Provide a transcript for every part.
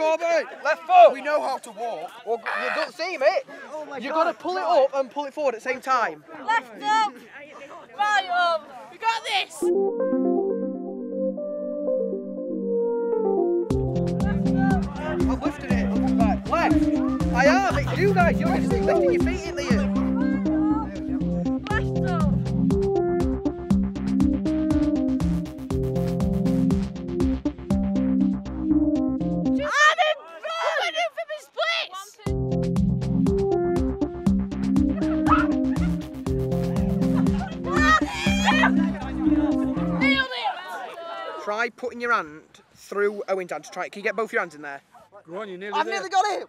Corbett! Left foot! We know how to walk. Well, you don't see me. Oh my You've got to pull it up and pull it forward at the same time. Left up, right up. We got this. I'm lifting it. Right, left. I am. It's you guys. You're just lifting your feet in the air. Left up. Try putting your hand through Owen's hand to try it. Can you get both your hands in there? Go on, you nearly I've there. nearly got it!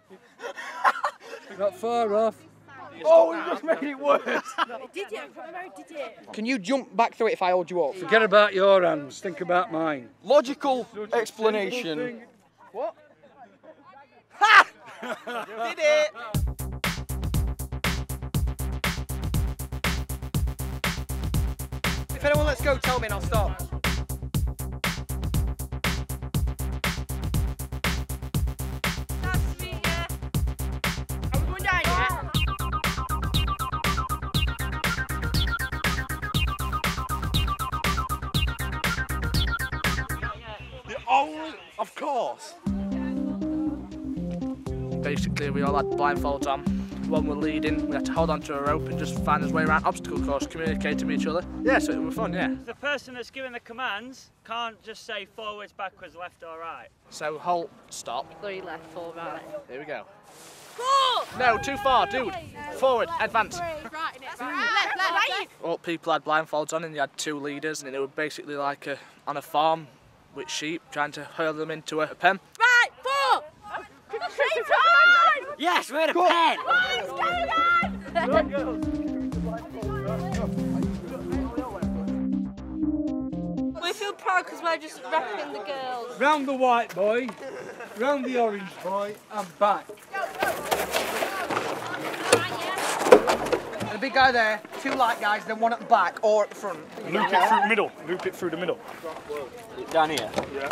Not far off. Oh, you just made it worse! Did it? I did it. Can you jump back through it if I hold you up? Forget about your hands, think about mine. Logical explanation. What? Ha! Did it! If anyone lets go, tell me and I'll stop. Of course. Basically, we all had blindfolds on. One were leading, we had to hold on to a rope and just find his way around obstacle course, communicating with each other. Yeah, so it was fun, yeah. The person that's giving the commands can't just say forwards, backwards, left or right. So halt, stop. 3 left, 4 right. Here we go. 4! No, too far, dude. Forward, advance. Right, left, right. All people had blindfolds on and you had 2 leaders and it was basically like on a farm with sheep trying to hurl them into a pen. Right, 4! Straight on! Yes, we're in a pen! Let's go, guys! We feel proud because we're just wrecking the girls. Round the white boy, round the orange boy, and back. The big guy there, 2 light guys, then 1 at the back or at the front. Loop it through the middle. Loop it through the middle. Down here? Yeah.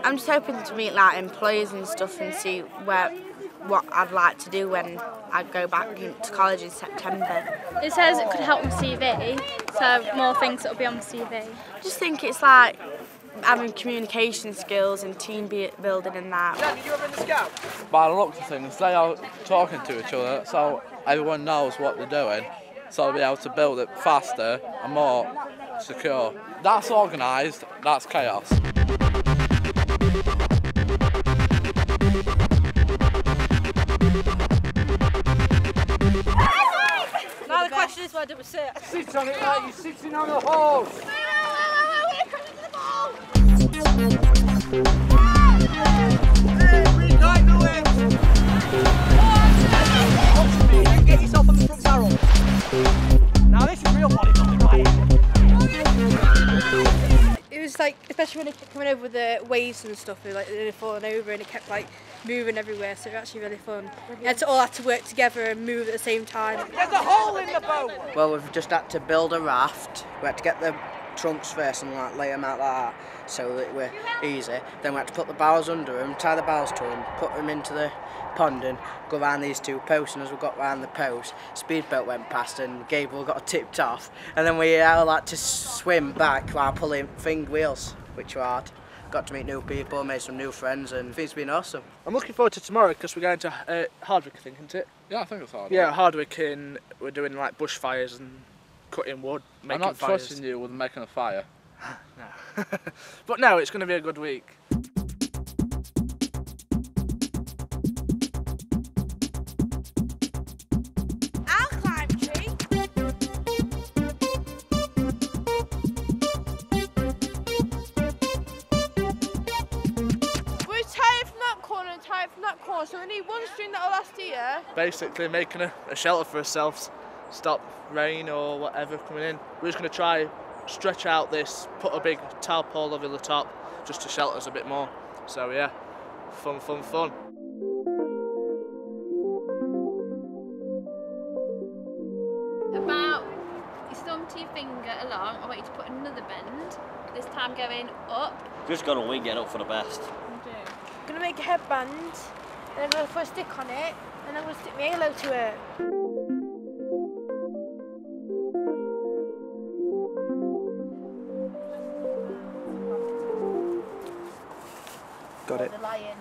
I'm just hoping to meet like employers and stuff and see what I'd like to do when I go back to college in September. It says it could help my CV, so more things that will be on my CV. I just think it's like having communication skills and team building and that. Dad, did you ever in the Scout? By the looks of things, they are talking to each other, so everyone knows what they're doing, so they'll be able to build it faster and more secure. That's organised, that's chaos. Now the question is, where do we sit? Sit on it like you're sitting on a horse. Get yourself on the front barrel. Now this is real bodybuilding, right? It was like, especially when it kept coming over with the waves and stuff, like they falling over and it kept like moving everywhere, so it was actually really fun. You had to all have to work together and move at the same time. There's a hole in the boat! Well, we've just had to build a raft. We had to get the trunks first and like lay them out like that so that we're easy. Then we had to put the barrels under them, tie the barrels to them, put them into the pond and go around these 2 posts, and as we got round the post, speedboat went past and Gabriel got tipped off, and then we all had to swim back while pulling finger wheels, which were hard. Got to meet new people, made some new friends, and it's been awesome. I'm looking forward to tomorrow because we're going to Hardwick, I think, isn't it? Yeah, I think it's hard. Yeah, Hardwick, and we're doing like bushfires and cutting wood, making I'm not fires. trusting you with making a fire. No. But no, it's going to be a good week. I'll climb a tree. We're tired from that corner and tired from that corner, so we need one string that'll last a year. Basically making a shelter for ourselves, stop rain or whatever coming in. We're just going to try stretch out this, put a big tarpaulin over the top just to shelter us a bit more. So yeah, fun, fun, fun. About your thumb to your finger along, I want you to put another bend, this time going up. Just got to wing it up for the best. Gonna to make a headband, and I'm going to put a stick on it, and I'm going to stick my halo to it. Got it. The lion.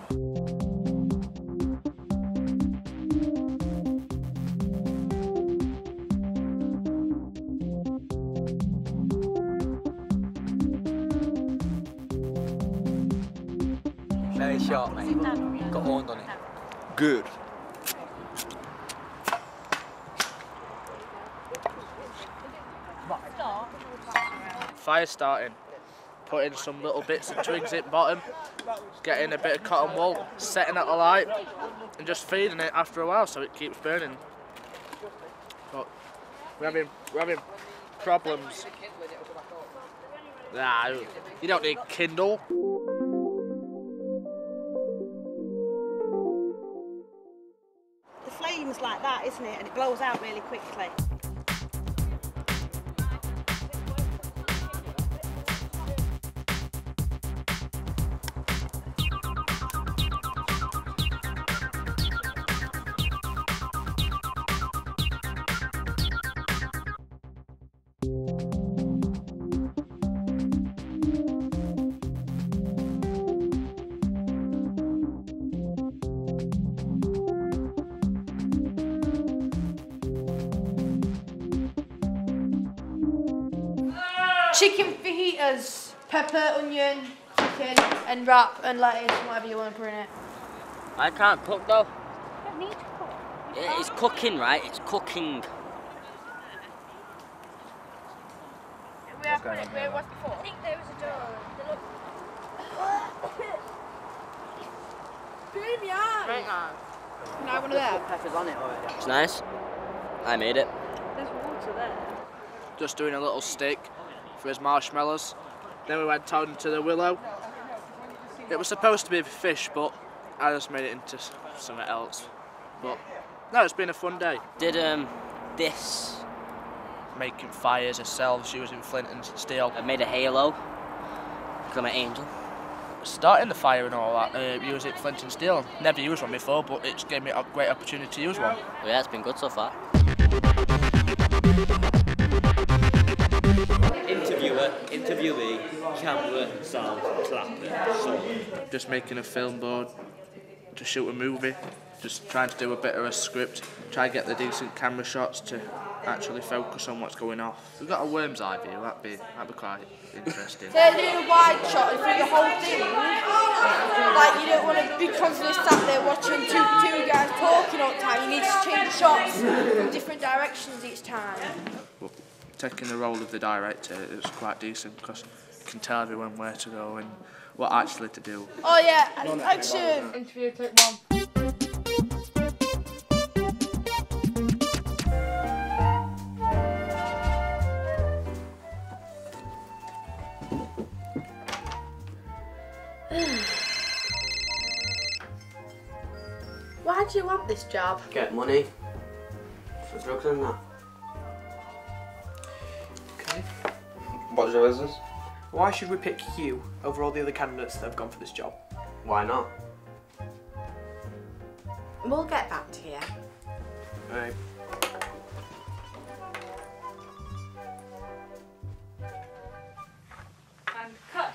Very short, mate. Got horned on it. Good. Fire starting. Putting some little bits of twigs at bottom, getting a bit of cotton wool, setting it alight, and just feeding it after a while so it keeps burning. But we're having problems. Nah, you don't need Kindle. The flame's like that, isn't it? And it blows out really quickly. Chicken fajitas, pepper, onion, chicken, and wrap and lettuce and whatever you want to put in it. I can't cook though. You don't need to cook. Yeah, it's cooking, right? It's cooking. Where was before? I think there was a door. Burn me eyes. Right on. Can I have one of them? Peppers on it already. It's nice. I made it. There's water there. Just doing a little stick for his marshmallows. Then we went on to the willow. It was supposed to be fish, but I just made it into something else. But no, it's been a fun day. Did this. Making fires ourselves using flint and steel. I made a halo. Because I'm an angel. Starting the fire and all that, using flint and steel. Never used one before, but it's gave me a great opportunity to use one. Well, yeah, it's been good so far. Interviewer, interviewee, camera, sound, clapper, song. Just making a film board to shoot a movie. Just trying to do a bit of a script. Try to get the decent camera shots to actually focus on what's going off. We've got a worm's eye view, that'd be quite interesting. So they're doing a wide shot through the whole thing. Like, you don't want to be constantly sat there watching two guys talking all the time. You need to change shots from different directions each time. But taking the role of the director is quite decent because you can tell everyone where to go and what actually to do. Oh yeah, action! Interview, take one. Why do you want this job? Get money for drugs and that. Okay. What's your business? Why should we pick you over all the other candidates that have gone for this job? Why not? We'll get back to you. Alright. And cut.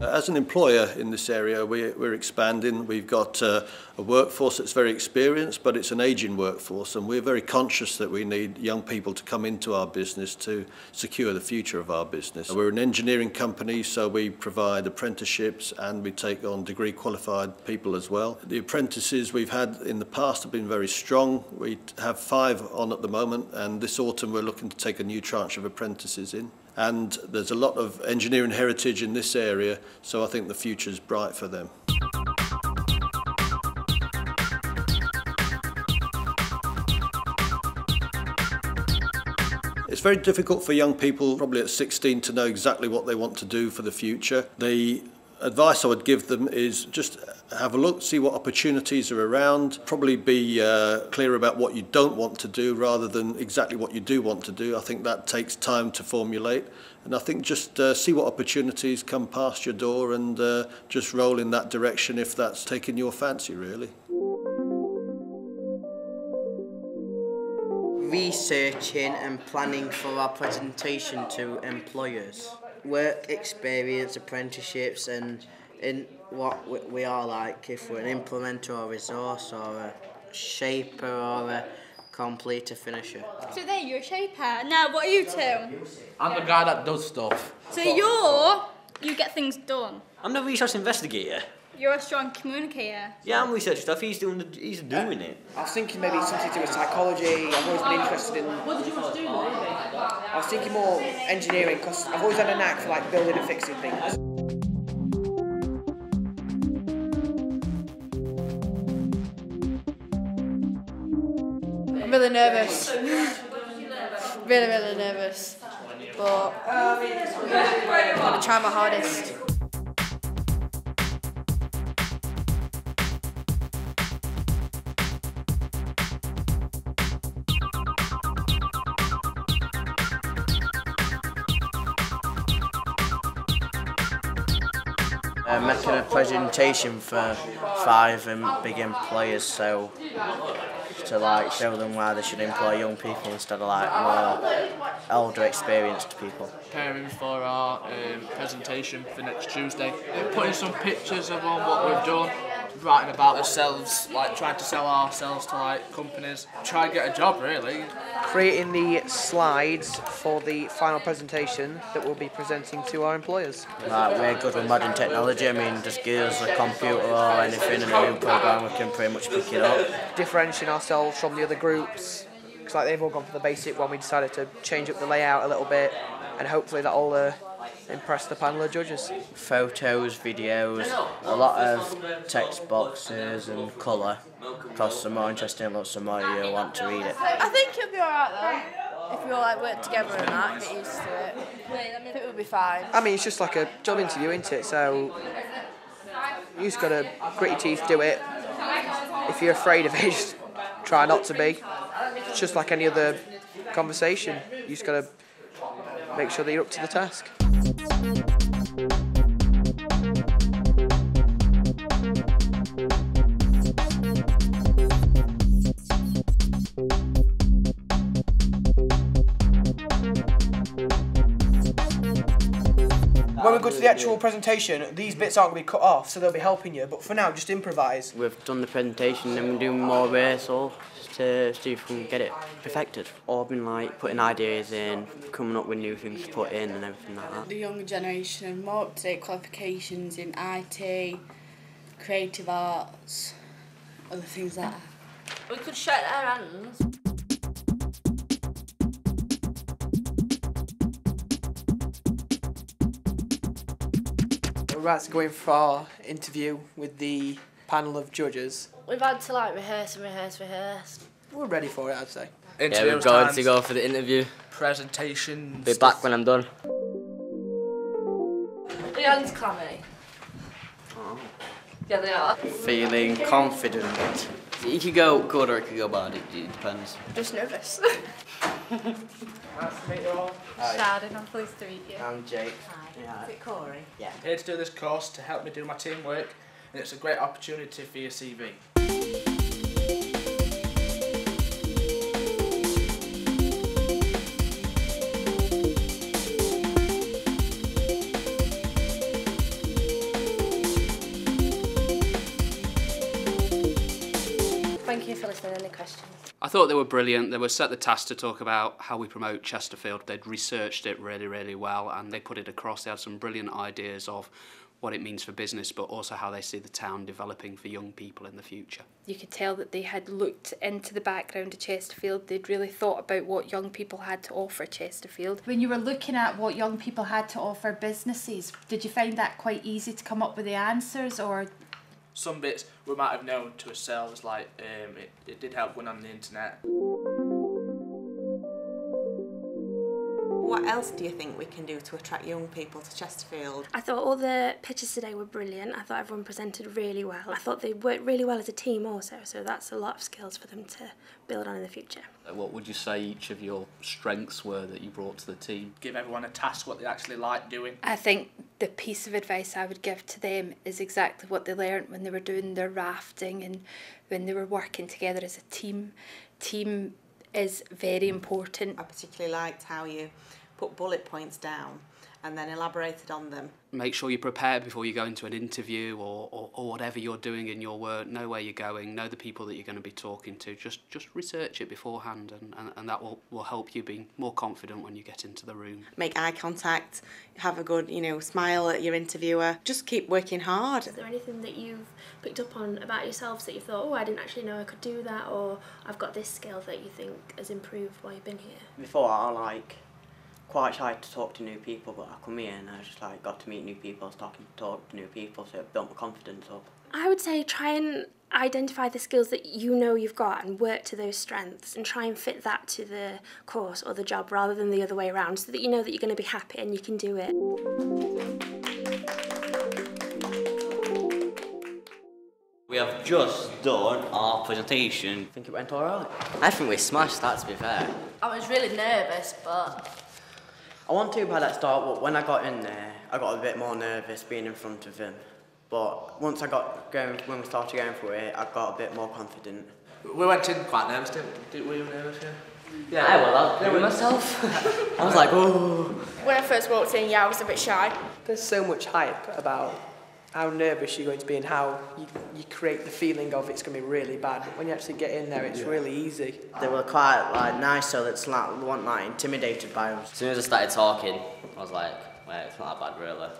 As an employer in this area, we're expanding. We've got a workforce that's very experienced, but it's an ageing workforce, and we're very conscious that we need young people to come into our business to secure the future of our business. We're an engineering company, so we provide apprenticeships and we take on degree qualified people as well. The apprentices we've had in the past have been very strong. We have 5 on at the moment, and this autumn we're looking to take a new tranche of apprentices in. And there's a lot of engineering heritage in this area, so I think the future's bright for them. It's very difficult for young people, probably at 16, to know exactly what they want to do for the future. The advice I would give them is just have a look, see what opportunities are around, probably be clear about what you don't want to do rather than exactly what you do want to do. I think that takes time to formulate, and I think just see what opportunities come past your door and just roll in that direction if that's taking your fancy, really. Researching and planning for our presentation to employers. Work experience, apprenticeships, and in what we are like, if we're an implementer or a resource or a shaper or a completer finisher. So there, you're a shaper. Now, what are you two? I'm the guy that does stuff. So you get things done. I'm the research investigator. You're a strong communicator. Yeah, I'm researching stuff. He's doing it. I was thinking maybe something to do with psychology. I've always been interested in. What did you want to do though? I was thinking more engineering because I've always had a knack for like building and fixing things. I'm really nervous. Really nervous. But I'm going to try my hardest. Making a presentation for 5 big employers, so to like show them why they should employ young people instead of like more older, experienced people. Preparing for our presentation for next Tuesday, putting some pictures of what we've done, writing about ourselves, like trying to sell ourselves to like companies, try and get a job really. Creating the slides for the final presentation that we'll be presenting to our employers. We're good with modern technology. I mean, just give us a computer or anything and a new program, we can pretty much pick it up. Differentiating ourselves from the other groups, because like they've all gone for the basic one. We decided to change up the layout a little bit, and hopefully that'll impress the panel of judges. Photos, videos, a lot of text boxes and colour, because the more interesting it looks, the more you want to read it. I think it'll be alright though. If we all like work together and that, get used to it. I think we'll be fine. I mean, it's just like a job interview, isn't it? So you just got to grit your teeth, do it. If you're afraid of it, just try not to be. It's just like any other conversation. You just got to make sure that you're up to the task. When we go to the actual presentation, these bits aren't going to be cut off, so they'll be helping you, but for now, just improvise. We've done the presentation and we're doing more rehearsal to see if we can get it perfected. Or been like putting ideas in, coming up with new things to put in and everything like that. The younger generation have more up-to-date qualifications in IT, creative arts, other things like that. We could shake their hands. We're about to go in for our interview with the panel of judges. We've had to like rehearse. We're ready for it, I'd say. Yeah, we're going to go for the interview. Presentation. Be back when I'm done. The hands clammy. Oh. Yeah, they are. Feeling confident. You could go good or it could go bad, it depends. Just nervous. Nice to meet you all. Shardon, I'm pleased to meet you. I'm Jake. Hi. Is it Corey? Yeah. Here to do this course to help me do my teamwork, and it's a great opportunity for your CV. Thank you for listening. Any questions? I thought they were brilliant. They were set the task to talk about how we promote Chesterfield. They'd researched it really well and they put it across. They had some brilliant ideas of what it means for business, but also how they see the town developing for young people in the future. You could tell that they had looked into the background of Chesterfield. They'd really thought about what young people had to offer Chesterfield. When you were looking at what young people had to offer businesses, did you find that quite easy to come up with the answers, or...? Some bits we might have known to ourselves, like it did help when on the internet. else do you think we can do to attract young people to Chesterfield? I thought all the pitches today were brilliant. I thought everyone presented really well. I thought they worked really well as a team also, so that's a lot of skills for them to build on in the future. What would you say each of your strengths were that you brought to the team? Give everyone a task what they actually like doing. I think the piece of advice I would give to them is exactly what they learnt when they were doing their rafting and when they were working together as a team. Team is very important. I particularly liked how you put bullet points down and then elaborated on them. Make sure you're prepared before you go into an interview or whatever you're doing in your work. Know where you're going, know the people that you're going to be talking to. Just research it beforehand, and that will help you be more confident when you get into the room. Make eye contact, have a good, smile at your interviewer. Just keep working hard. Is there anything that you've picked up on about yourselves that you thought, oh, I didn't actually know I could do that, or I've got this skill that you think has improved while you've been here? Before, I quite shy to talk to new people, but I come here and I just got to meet new people, talk to new people, so it built my confidence up. I would say try and identify the skills that you know you've got and work to those strengths and try and fit that to the course or the job rather than the other way around, so that you know that you're going to be happy and you can do it. We have just done our presentation. I think it went alright. I think we smashed that, to be fair. I was really nervous, but I wasn't too bad at start, but when I got in there, I got a bit more nervous being in front of him. But once I got going, when we started going through it, I got a bit more confident. We went in quite nervous, didn't we? Were you nervous, yeah? Yeah, well, I was myself. I was like, oh. When I first walked in, I was a bit shy. There's so much hype about how nervous you're going to be and how you create the feeling of it's going to be really bad. But when you actually get in there, it's really easy. They were quite nice, so that's they weren't intimidated by us. As soon as I started talking, I was like, well, it's not that bad, really.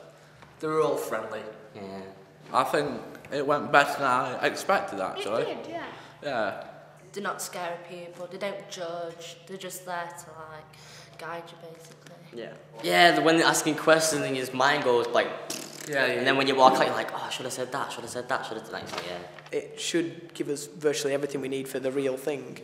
They were all friendly. Yeah. I think it went better than I expected, actually. It did, yeah. Yeah. they're not scary people. They don't judge. They're just there to guide you, basically. Yeah. Yeah, when they're asking questions and his mind goes like, yeah. And then when you walk out, you're like, oh, should have said that, should have said that, should have done that. Yeah. It should give us virtually everything we need for the real thing.